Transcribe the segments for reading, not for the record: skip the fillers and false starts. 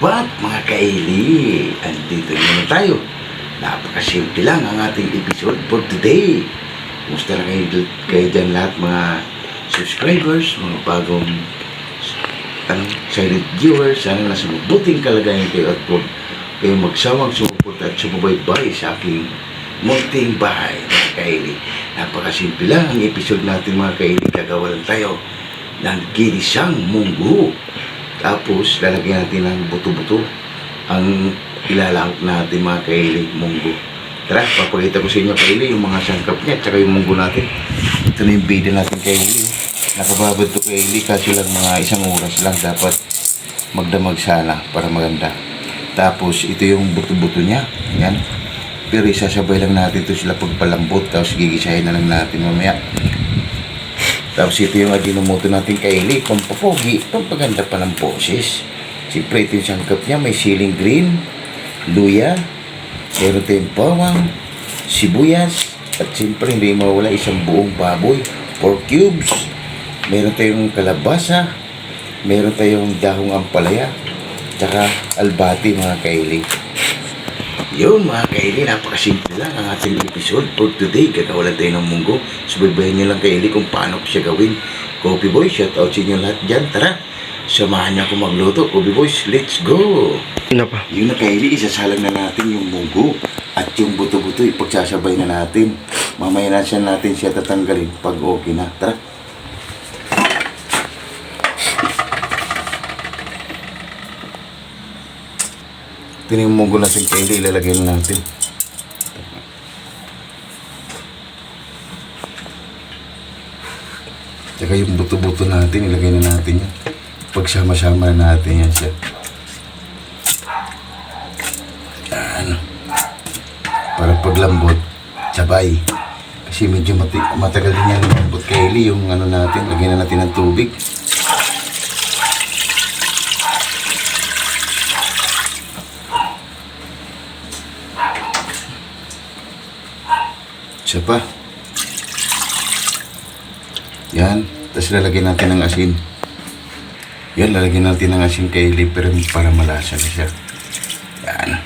What mga kaili? Andito naman tayo. Napakasimple lang ang ating episode for today. Kumusta na kayo dyan lahat mga subscribers, mga bagong silent viewers. Sana nasa mabuting kalagayan kayo at huwag kayong magsawang sumuporta at sumubaybay sa aking munting bahay mga kaili. Napakasimple lang ang episode natin mga kaili. Gagawa lang tayo ng ginisang munggo. Tapos, lalagyan natin ng buto-buto ang ilalangk natin mga kaili, munggo. Tara, papakita ko sa inyo kaili yung mga sangkap niya at saka yung munggo natin. Ito na yung bida natin kaili. Nakababad to kaili kasi lang mga isang oras lang dapat magdamag sana para maganda. Tapos, ito yung buto-buto niya. Yan. Pero isasabay lang natin ito sila pagpalambot. Tapos, gigisahin na lang natin mamaya. Tapos ito yung aginomoto natin kaili, pampapogi, pampaganda pa ng boses. Siyempre ito yung sangkap niya, may siling green, luya, meron tayong bawang, sibuyas, at siyempre hindi mawala isang buong baboy, 4 cubes, meron tayong kalabasa, meron tayong dahong ampalaya, tsaka albati mga kaili. Yun mga kaili, napakasimple lang ang ating episode for today. Gagawalan tayo ng munggo. Subaybayan nyo lang kaili kung paano ko siya gawin. Coffee Boy, shout out sa inyo lahat dyan. Tara, samahan niyo ako magluto. Coffee Boys, let's go! Yun pa. Yun na kaili, isasalang na natin yung munggo. At yung buto-buto, ipagsasabay na natin. Mamaya na siya natin siya tatanggalin pag okay na. Tara! Ito yung munggo natin kaili, ilalagay na natin. Tsaka yung buto-buto natin, ilagay na natin yan. Pagsama-sama na natin yan siya. Yan. Para paglambot, sabay. Kasi medyo matagal din yan lambot kaili, yung ano natin, lagyan na natin ng tubig. Isa pa. Yan. Tapos lalagyan natin ng asin. Yan, lalagyan natin ng asin kaili pero para malasa na siya. Yan.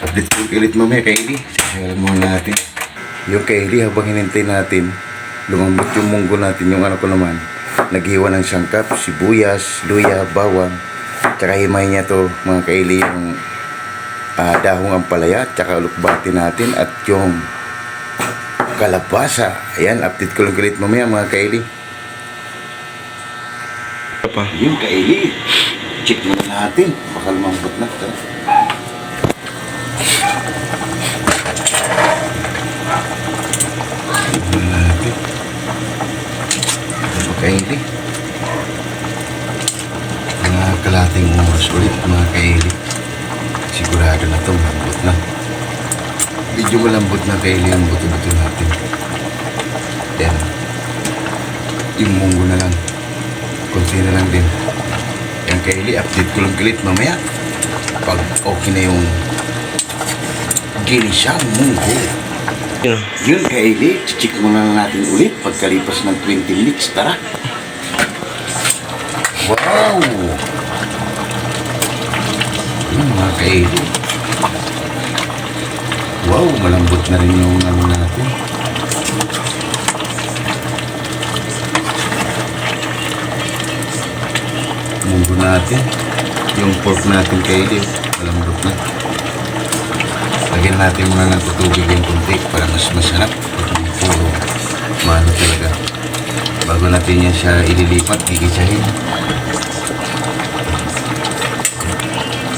Update ko ulit mamaya kaili. Sasayalan muna natin. Yung kaili habang hinintay natin, lumambot yung munggo natin. Yung ano ko naman, naghiwa ng sangkap, sibuyas, luya, bawang. Tsaka himay niya to mga kaili yung dahong ampalaya. Tsaka lukbati natin at yung kalabasa. Ayan, update ko lang ulit mamaya mga kaili. Pa. Yung kaili, check muna natin. Baka lumambot na. Tara. Check muna natin. Ito pa kaili. Mga kalating oras ulit mga kaili. Sigurado na ito, malambot na. Medyo malambot na kaili yung buto-buto natin. Then, yung munggo na lang. Kunti na lang din. Yung kaili, update ko lang ulit mamaya. Pag okay na yung ginisang munggo. Yun kaili, check muna na natin ulit pagkalipas ng 20 minutes. Tara! Wow! Yun mga kaili. Wow, malambot na rin yung ano natin. Munggo natin. Yung pork natin kaili, malambot na. Lagyan natin muna ng tutubig yung kunti para mas masarap. Puro maano talaga. Bago natin yan siya ililipat, gigisahin.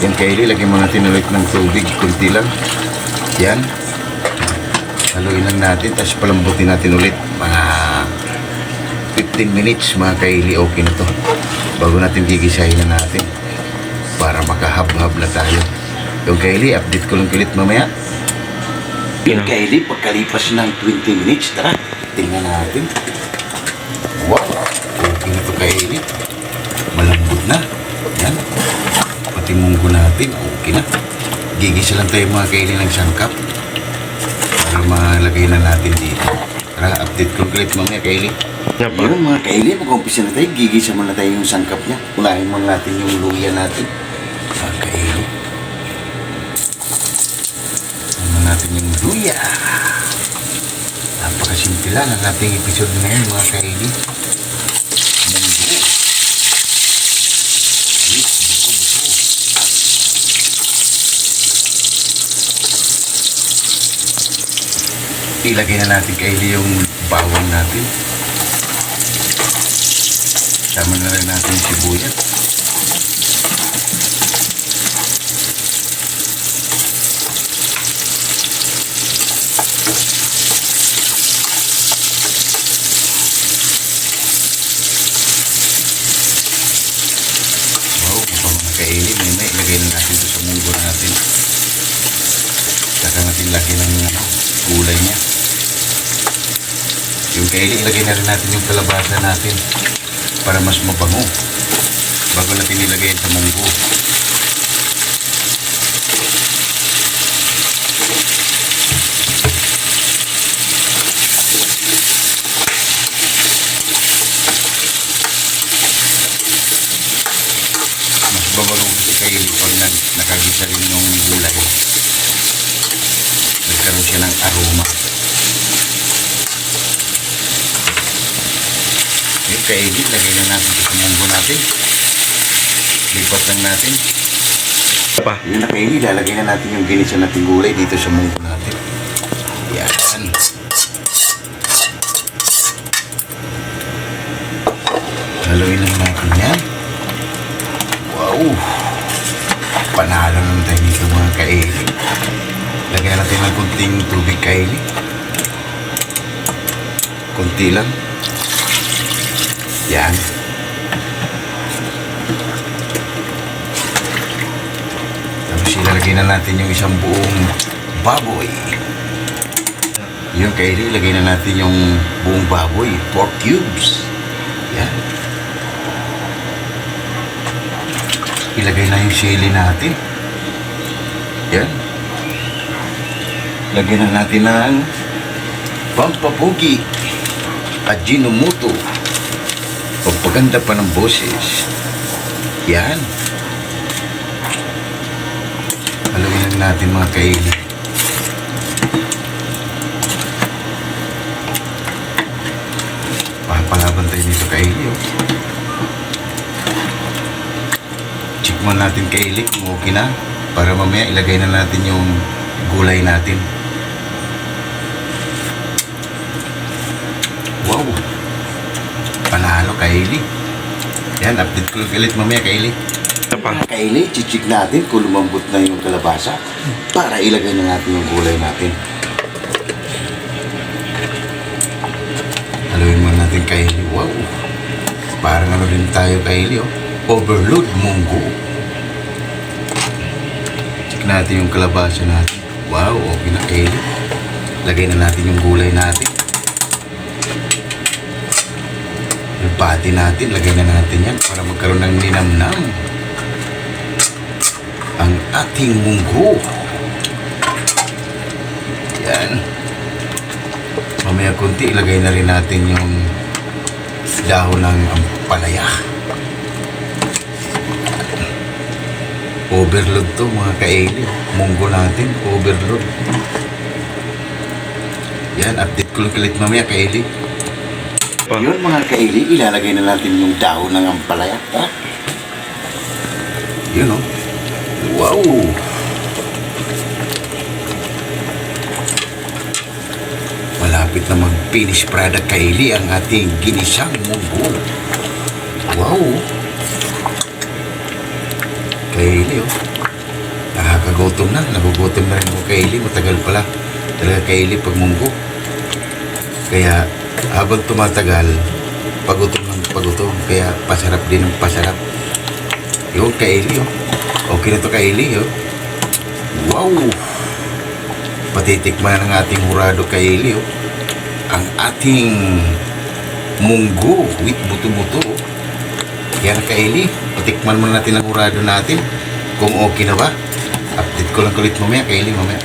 Yan kaili, lagyan mo natin ulit ng tubig, kunti lang. Yan. Haluin lang natin, tapos palambutin natin ulit. Mga 15 minutes, mga kaili, okay na to. Bago natin gigisahin na natin. Para makahab-hab na tayo. Yung kaili, update ko lang ulit mamaya. Yung kaili, pagkalipas ng 20 minutes, tara, tingnan natin. Wow, okay na to kaili. Malambot na. Yan. Pati munggo natin, okay na. Gigisa lang tayo mga kaili ng sangkap para malagay na natin dito. Tara, update ko ulit mamaya kaili. Yun mga kaili, mag-umpisa na tayo. Gigisa muna tayo yung sangkap niya. Unahin muna natin yung luya natin. natin yung luya. Napakasimple lang ang ating episode ngayon mga kaili. Ilagay na natin kaili yung bawang natin. Tama na rin natin yung sibuyas. Kaili, may ilagay na natin ito sa munggo natin. Saka natin lagyan ng gulay niya. Yung kaili, ilagay na rin natin yung kalabasa natin para mas mabango bago natin ilagay sa munggo. Babagong kasi kaili pag nakagisa rin yung gulay. Nagkaroon siya ng aroma. Yung kaili, lagay na natin sa munggo natin. Lipat lang natin. Yung na kaili, lalagay na natin yung ginisa natin gulay dito sa munggo natin. Yan. Haluin lang natin yan. Wow! Panalo naman tayo dito mga kaili. Lagyan natin ng kunting tubig kaili. Kunti lang. Yan. Tapos ilalagay na natin yung isang buong baboy. Yung kaili, lagay na natin yung buong baboy. 4 cubes. Yan. Ilagay na yung sili natin. Yan. Lagyan na natin ng pampapugi at Ajinomoto. Pagpaganda pa ng boses. Yan. Haluin lang natin mga kaili. Palaban tayo dito kaili. Tikman natin kaili kung okay na para mamaya ilagay na natin yung gulay natin. Wow, panalo kaili. Yan, update ko ulit mamaya kaili. Kaili, chichik natin kung lumambot na yung kalabasa para ilagay na natin yung gulay natin. Haluin mo natin kaili. Wow, parang ano rin tayo kaili overload munggo. Check natin yung kalabasa natin. Wow, okay na kaili. Lagay na natin yung gulay natin. Yung pati natin, lagay na natin yan para magkaroon ng ninamnam ang ating munggo. Yan. Mamaya kunti, ilagay na rin natin yung dahon ng ampalaya. Overload to mga kaili. Munggo natin, overload. Yan, update ko lang ulit mamaya kaili. Yun mga kaili, ilalagay na natin yung dahon ng ampalaya. Yun wow! Malapit na mag-finish product kaili ang ating ginisang munggo. Wow! Kaili nakakagutom na. Nagugutom na rin mo kaili. Matagal pala talaga kaili pag munggo. Kaya habang tumatagal, pagutom ng pagutom. Kaya pasarap din ng pasarap. Yun kaili okay na to kaili wow, patitikman ng ating hurado kaili ang ating munggo with buto-buto. Yan kaili, patikman muna natin ang hurado natin kung okay na ba. Update ko lang ulit mamaya kaili mamaya.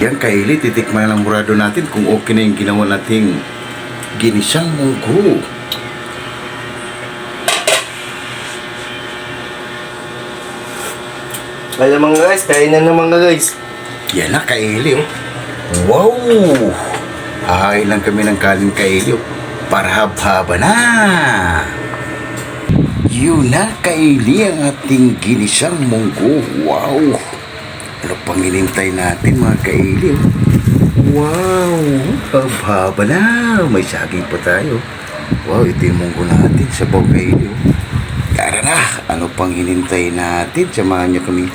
Yan kaili, titikman na lang hurado natin kung okay na yung ginawa nating ginisang munggo. Kaya mga guys, kain na ng mga guys. Yan na kaili Wow! Hahain lang kami ng kanin Kaili. Para haba na! Yun na Kaili ang ating ginisang munggo. Wow! Ano pang hinintay natin mga Kaili? Wow! Haba na! May saging pa tayo. Wow, ito yung munggo natin sa baw Kaili. Tara na! Ano pang hinintay natin? Samahan niyo kami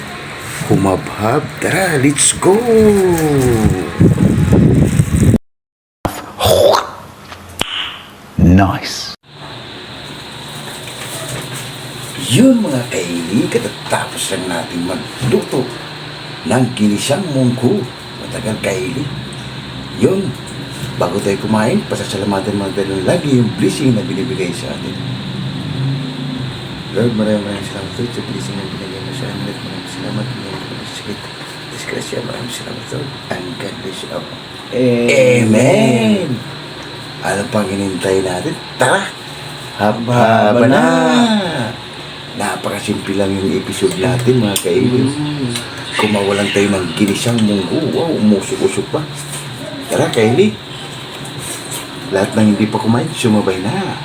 humabhab. Tara, let's go! Nice! Yun mga Kaili, katatapos lang natin magluto ng ginisang munggo. Matagal Kaili. Yun, bago tayo kumain, pasasalamatan mga dalawang lagi yung blessing na binibigay sa atin. Lord, maraming salamat Lord sa blessing na binigay mo sa amin. Maraming salamat. Maraming sakit. Disgrasya, maraming salamat Lord. And God bless you all. Amen! Ano pang hinintay natin? Tara! Haba na! Napakasimple lang yung episode natin mga Kaili. Kumawalan tayo ng ginisang munggo. Wow, umusok-usok pa. Tara Kaili. Lahat ng hindi pa kumain, sumabay na.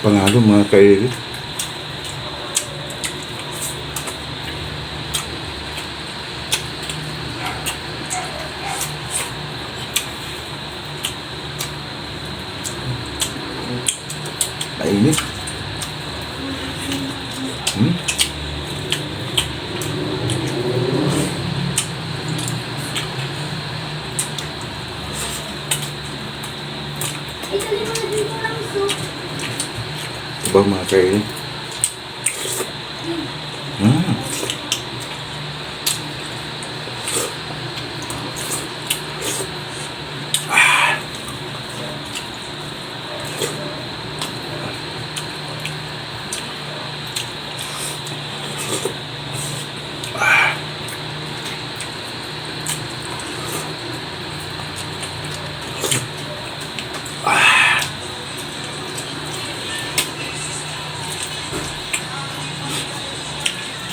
Panalo mga Kaili. Mainit. Diba mga Kaili?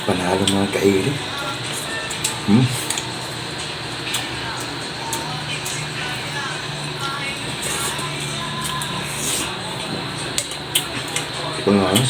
Panalo mga Kaili. Panalo.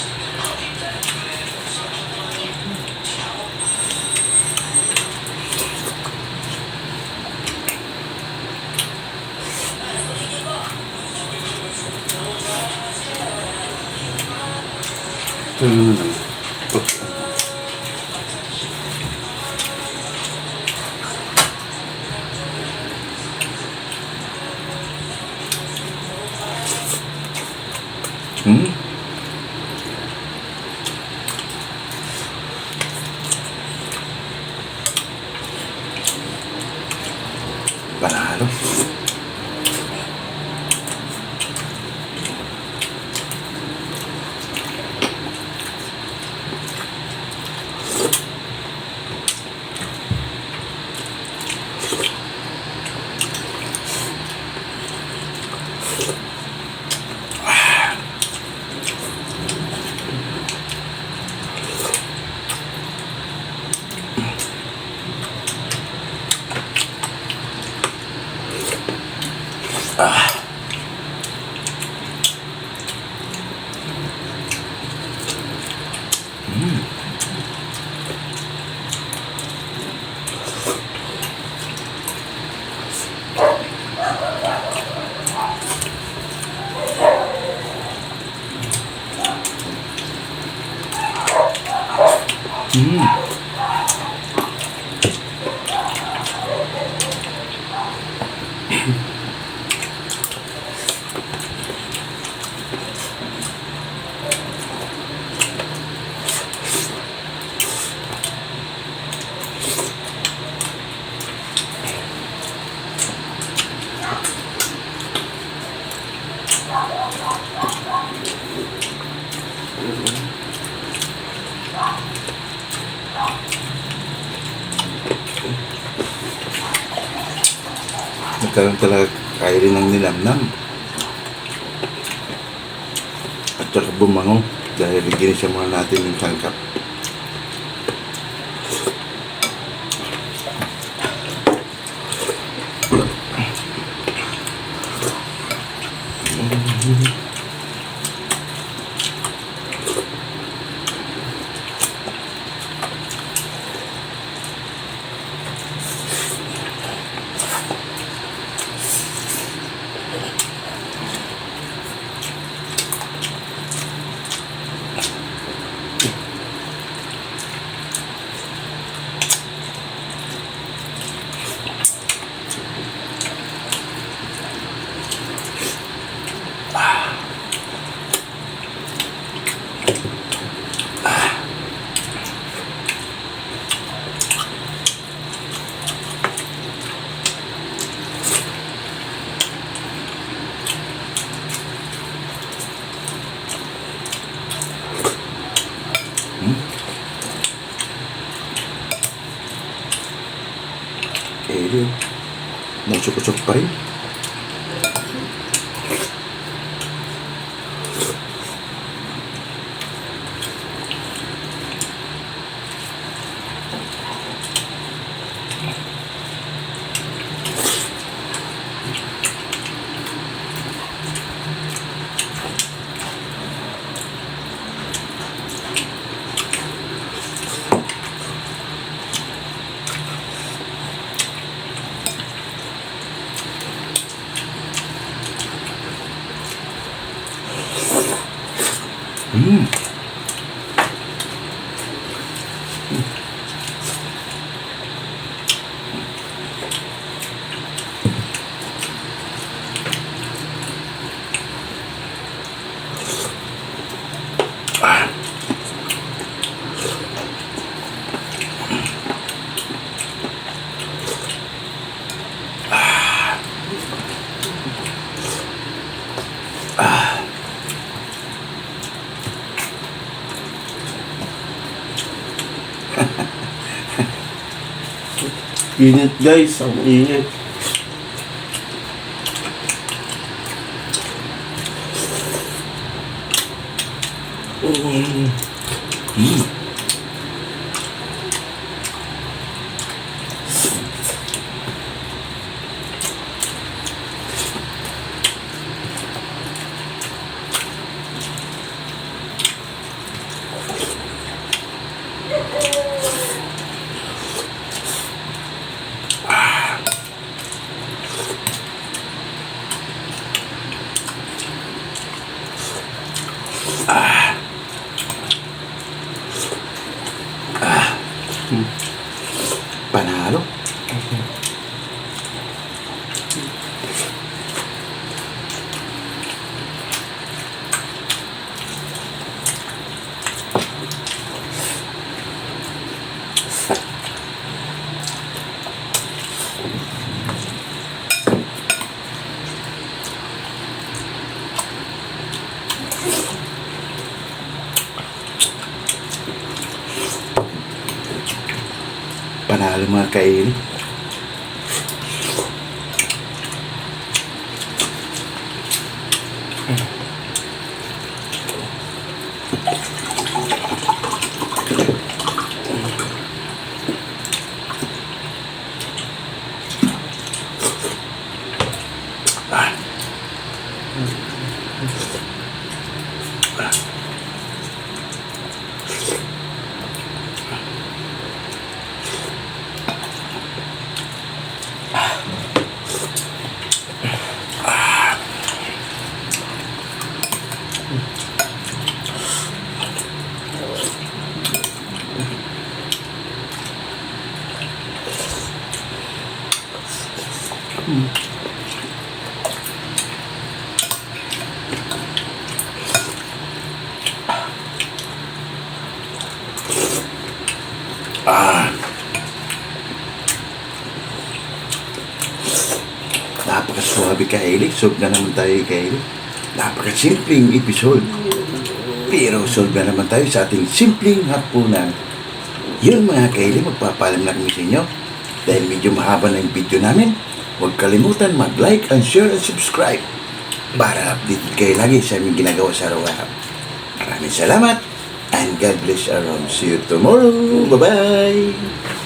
Panalo. ka lang talaga kaya rin ng nilamnam. At saka bumango dahil ginisa muna natin yung sangkap. Eh, musok-usok pa rin. Init guys, ang init. Panalo. Panalo mga kain. Napakaswabe kahilig. Solve na naman tayo kahilig. Napakasimpleng episode. Pero solve na naman tayo sa ating simpleng hapunan. Yun mga kahilig, magpapalam na kami sa inyo. Dahil medyo mahaba na yung video namin. huwag kalimutan mag-like and share and subscribe para update kayo lagi sa aming ginagawa sa araw-araw. Maraming salamat and God bless around. See you tomorrow. Bye-bye!